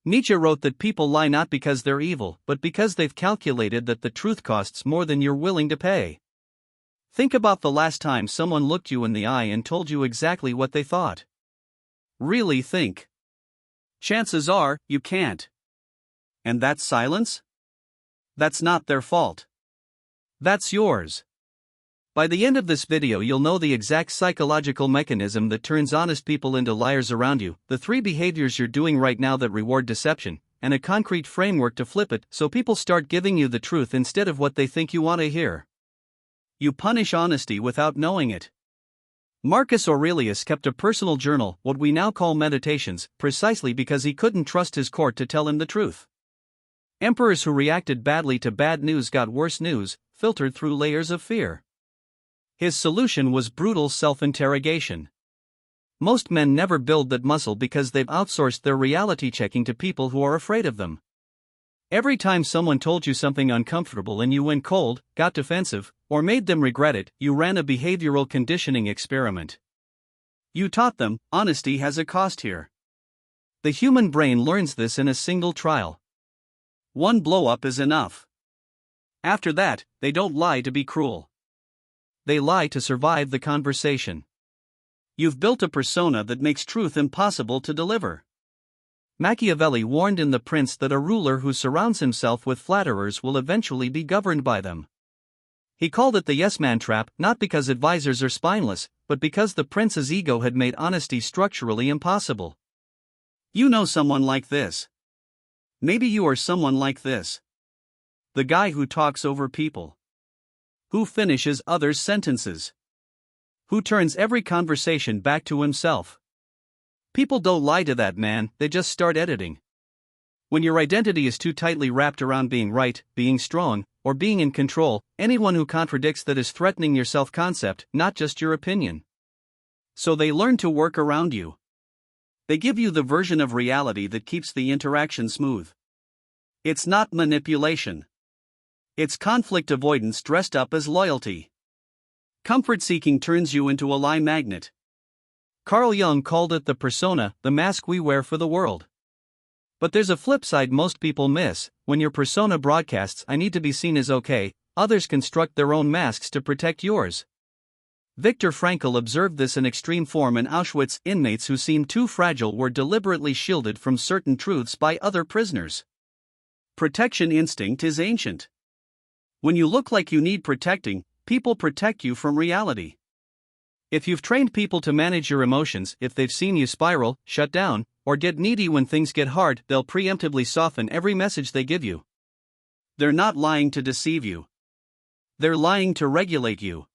Nietzsche wrote that people lie not because they're evil, but because they've calculated that the truth costs more than you're willing to pay. Think about the last time someone looked you in the eye and told you exactly what they thought. Really think. Chances are, you can't. And that's silence? That's not their fault. That's yours. By the end of this video, you'll know the exact psychological mechanism that turns honest people into liars around you, the 3 behaviors you're doing right now that reward deception, and a concrete framework to flip it so people start giving you the truth instead of what they think you want to hear. You punish honesty without knowing it. Marcus Aurelius kept a personal journal, what we now call meditations, precisely because he couldn't trust his court to tell him the truth. Emperors who reacted badly to bad news got worse news, filtered through layers of fear. His solution was brutal self-interrogation. Most men never build that muscle because they've outsourced their reality checking to people who are afraid of them. Every time someone told you something uncomfortable and you went cold, got defensive, or made them regret it, you ran a behavioral conditioning experiment. You taught them, honesty has a cost here. The human brain learns this in a single trial. 1 blow-up is enough. After that, they don't lie to be cruel. They lie to survive the conversation. You've built a persona that makes truth impossible to deliver. Machiavelli warned in The Prince that a ruler who surrounds himself with flatterers will eventually be governed by them. He called it the yes-man trap, not because advisors are spineless, but because the prince's ego had made honesty structurally impossible. You know someone like this. Maybe you are someone like this. The guy who talks over people. Who finishes others' sentences. Who turns every conversation back to himself. People don't lie to that man, they just start editing. When your identity is too tightly wrapped around being right, being strong, or being in control, anyone who contradicts that is threatening your self-concept, not just your opinion. So they learn to work around you. They give you the version of reality that keeps the interaction smooth. It's not manipulation. It's conflict avoidance dressed up as loyalty. Comfort seeking turns you into a lie magnet. Carl Jung called it the persona, the mask we wear for the world. But there's a flip side most people miss. When your persona broadcasts "I need to be seen" as okay, others construct their own masks to protect yours. Viktor Frankl observed this in extreme form in Auschwitz. Inmates who seemed too fragile were deliberately shielded from certain truths by other prisoners. Protection instinct is ancient. When you look like you need protecting, people protect you from reality. If you've trained people to manage your emotions, if they've seen you spiral, shut down, or get needy when things get hard, they'll preemptively soften every message they give you. They're not lying to deceive you. They're lying to regulate you.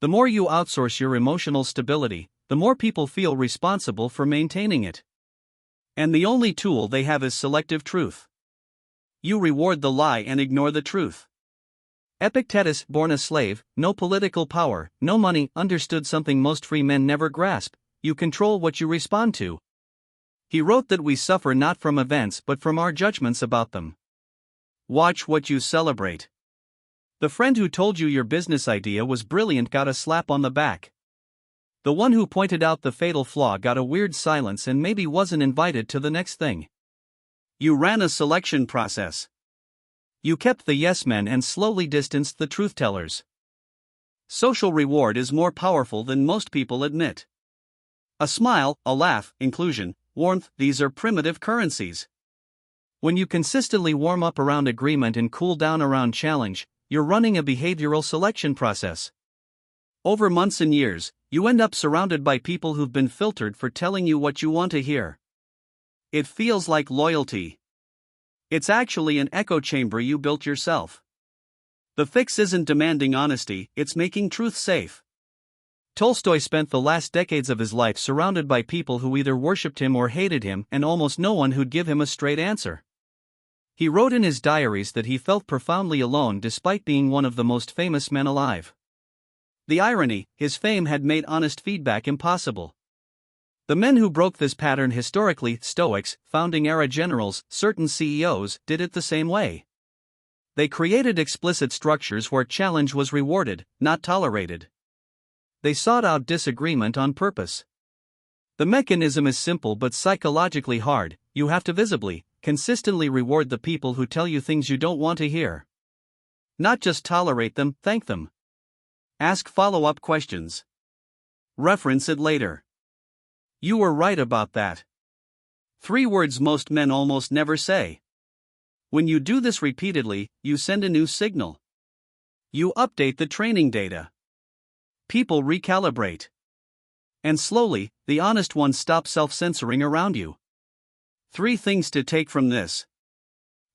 The more you outsource your emotional stability, the more people feel responsible for maintaining it. And the only tool they have is selective truth. You reward the lie and ignore the truth. Epictetus, born a slave, no political power, no money, understood something most free men never grasp: you control what you respond to. He wrote that we suffer not from events but from our judgments about them. Watch what you celebrate. The friend who told you your business idea was brilliant got a slap on the back. The one who pointed out the fatal flaw got a weird silence and maybe wasn't invited to the next thing. You ran a selection process. You kept the yes men and slowly distanced the truth tellers. Social reward is more powerful than most people admit. A smile, a laugh, inclusion, warmth, these are primitive currencies. When you consistently warm up around agreement and cool down around challenge, you're running a behavioral selection process. Over months and years, you end up surrounded by people who've been filtered for telling you what you want to hear. It feels like loyalty. It's actually an echo chamber you built yourself. The fix isn't demanding honesty, it's making truth safe. Tolstoy spent the last decades of his life surrounded by people who either worshipped him or hated him, and almost no one who'd give him a straight answer. He wrote in his diaries that he felt profoundly alone despite being one of the most famous men alive. The irony, his fame had made honest feedback impossible. The men who broke this pattern historically, Stoics, founding-era generals, certain CEOs, did it the same way. They created explicit structures where challenge was rewarded, not tolerated. They sought out disagreement on purpose. The mechanism is simple but psychologically hard. you have to visibly, consistently reward the people who tell you things you don't want to hear. Not just tolerate them, thank them. Ask follow-up questions. Reference it later. You were right about that. 3 words most men almost never say. When you do this repeatedly, you send a new signal. You update the training data. People recalibrate. And slowly, the honest ones stop self-censoring around you. 3 things to take from this.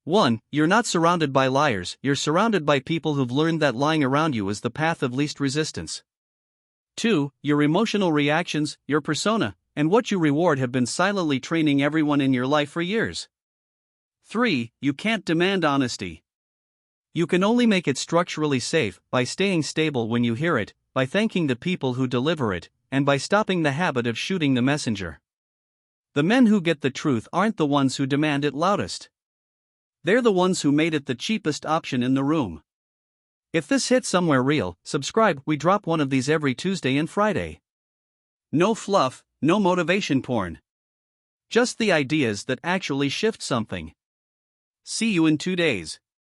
1. You're not surrounded by liars, you're surrounded by people who've learned that lying around you is the path of least resistance. 2. Your emotional reactions, your persona, and what you reward have been silently training everyone in your life for years. 3. You can't demand honesty. You can only make it structurally safe by staying stable when you hear it, by thanking the people who deliver it, and by stopping the habit of shooting the messenger. The men who get the truth aren't the ones who demand it loudest. They're the ones who made it the cheapest option in the room. If this hit somewhere real, subscribe. We drop one of these every Tuesday and Friday. No fluff, no motivation porn. Just the ideas that actually shift something. See you in 2 days.